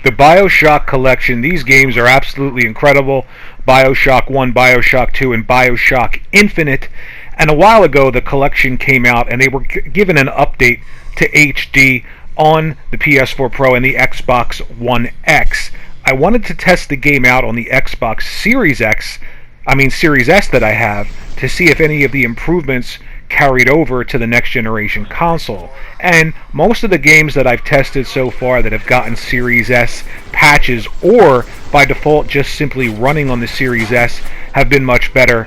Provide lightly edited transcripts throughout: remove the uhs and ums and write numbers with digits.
The Bioshock collection, these games are absolutely incredible. Bioshock 1, Bioshock 2, and Bioshock Infinite. And a while ago, the collection came out, and they were given an update to HD on the PS4 Pro and the Xbox One X. I wanted to test the game out on the Xbox Series Series S that I have, to see if any of the improvements carried over to the next generation console. And most of the games that I've tested so far that have gotten Series S patches, or by default just simply running on the Series S, have been much better.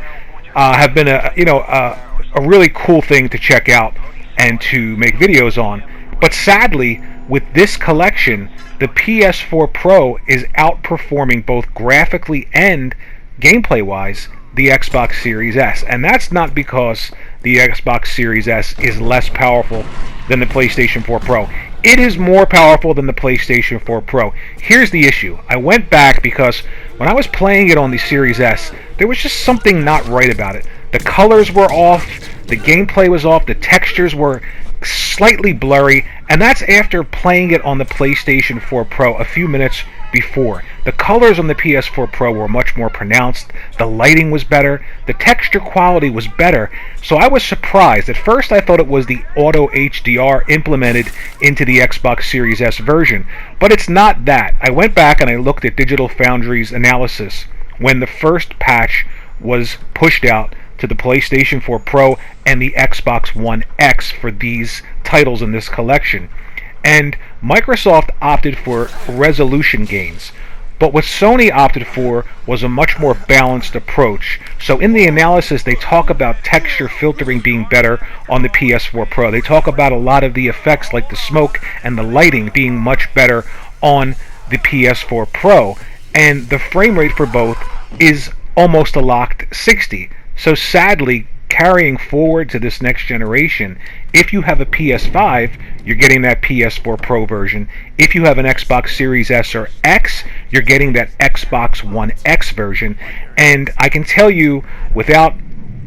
Have been a really cool thing to check out and to make videos on. But sadly, with this collection, the PS4 Pro is outperforming both graphically and gameplay-wise the Xbox Series S. And that's not because the Xbox Series S is less powerful than the PlayStation 4 Pro. It is more powerful than the PlayStation 4 Pro. Here's the issue. I went back because when I was playing it on the Series S, there was just something not right about it. The colors were off, the gameplay was off, the textures were slightly blurry, and that's after playing it on the PlayStation 4 Pro a few minutes before. The colors on the PS4 Pro were much more pronounced, the lighting was better, the texture quality was better, so I was surprised. At first I thought it was the Auto HDR implemented into the Xbox Series S version, but it's not that. I went back and I looked at Digital Foundry's analysis when the first patch was pushed out to the PlayStation 4 Pro and the Xbox One X for these titles in this collection. And Microsoft opted for resolution gains, but what Sony opted for was a much more balanced approach. So in the analysis, they talk about texture filtering being better on the PS4 Pro. They talk about a lot of the effects like the smoke and the lighting being much better on the PS4 Pro. And the frame rate for both is almost a locked 60. So sadly, carrying forward to this next generation, if you have a PS5, you're getting that PS4 Pro version. If you have an Xbox Series S or X, you're getting that Xbox One X version. And I can tell you, without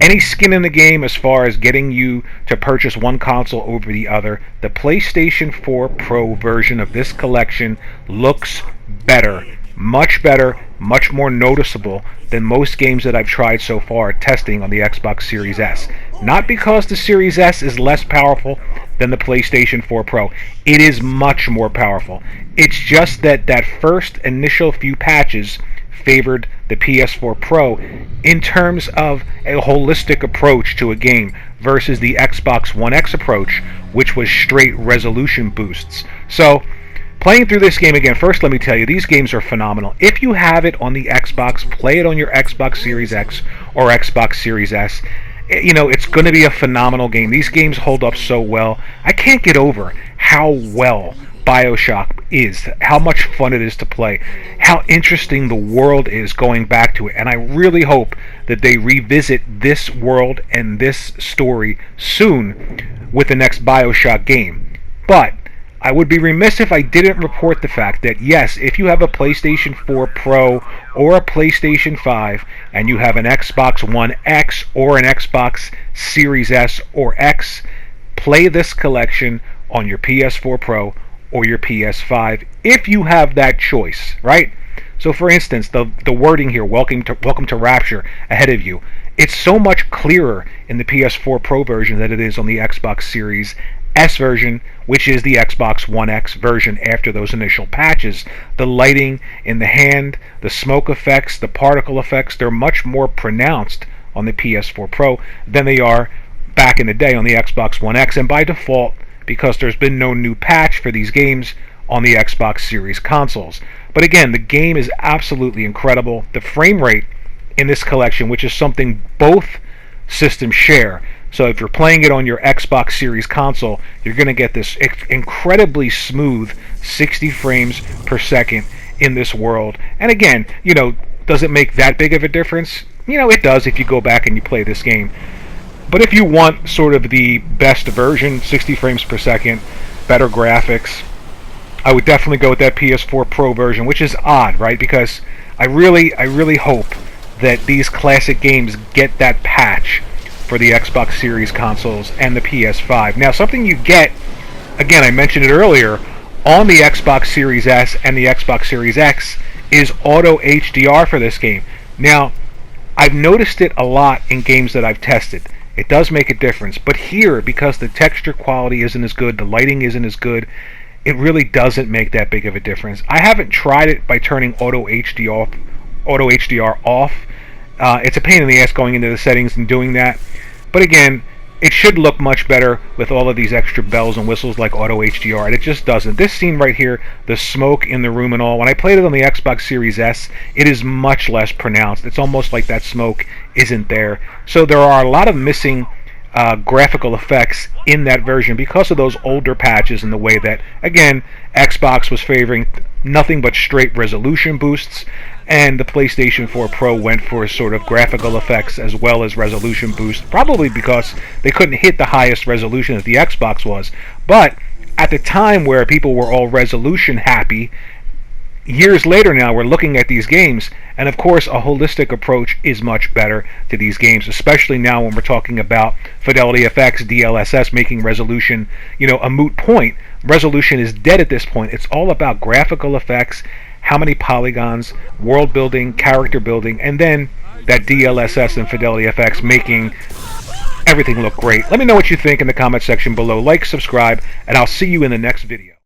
any skin in the game as far as getting you to purchase one console over the other, the PlayStation 4 Pro version of this collection looks better. Much better, much more noticeable than most games that I've tried so far testing on the Xbox Series S. Not because the Series S is less powerful than the PlayStation 4 Pro. It is much more powerful. It's just that that first initial few patches favored the PS4 Pro in terms of a holistic approach to a game versus the Xbox One X approach, which was straight resolution boosts. So, playing through this game again, first let me tell you, these games are phenomenal. If you have it on the Xbox, play it on your Xbox Series X or Xbox Series S. You know, it's going to be a phenomenal game. These games hold up so well. I can't get over how well Bioshock is, how much fun it is to play, how interesting the world is going back to it. And I really hope that they revisit this world and this story soon with the next Bioshock game. But I would be remiss if I didn't report the fact that, yes, if you have a PlayStation 4 Pro or a PlayStation 5 and you have an Xbox One X or an Xbox Series S or X, play this collection on your PS4 Pro or your PS5 if you have that choice, right? So for instance, the wording here, welcome to Rapture, ahead of you, it's so much clearer in the PS4 Pro version than it is on the Xbox Series S version, which is the Xbox One X version after those initial patches. The lighting in the hand, the smoke effects, the particle effects, they're much more pronounced on the PS4 Pro than they are back in the day on the Xbox One X, and by default, because there's been no new patch for these games on the Xbox Series consoles. But again, the game is absolutely incredible. The frame rate in this collection, which is something both systems share, so if you're playing it on your Xbox Series console, you're going to get this incredibly smooth 60 frames per second in this world. And again, you know, does it make that big of a difference? You know, it does if you go back and you play this game. But if you want sort of the best version, 60 frames per second, better graphics, I would definitely go with that PS4 Pro version, which is odd, right? Because I really hope that these classic games get that patch for the Xbox Series consoles and the PS5. Now, something you get, again, I mentioned it earlier, on the Xbox Series S and the Xbox Series X is Auto HDR for this game. Now, I've noticed it a lot in games that I've tested. It does make a difference, but here, because the texture quality isn't as good, the lighting isn't as good, it really doesn't make that big of a difference. I haven't tried it by turning Auto HDR off. It's a pain in the ass going into the settings and doing that, but again, it should look much better with all of these extra bells and whistles like Auto HDR, and it just doesn't. This scene right here, the smoke in the room and all, when I played it on the Xbox Series S, it is much less pronounced. It's almost like that smoke isn't there. So there are a lot of missing graphical effects in that version because of those older patches and the way that, again, Xbox was favoring nothing but straight resolution boosts, and the PlayStation 4 Pro went for sort of graphical effects as well as resolution boost, probably because they couldn't hit the highest resolution that the Xbox was. But at the time where people were all resolution happy, years later now we're looking at these games, and of course a holistic approach is much better to these games, especially now when we're talking about Fidelity FX, DLSS making resolution, a moot point. Resolution is dead at this point. It's all about graphical effects, how many polygons, world building, character building, and then that DLSS and Fidelity FX making everything look great. Let me know what you think in the comment section below. Like, subscribe, and I'll see you in the next video.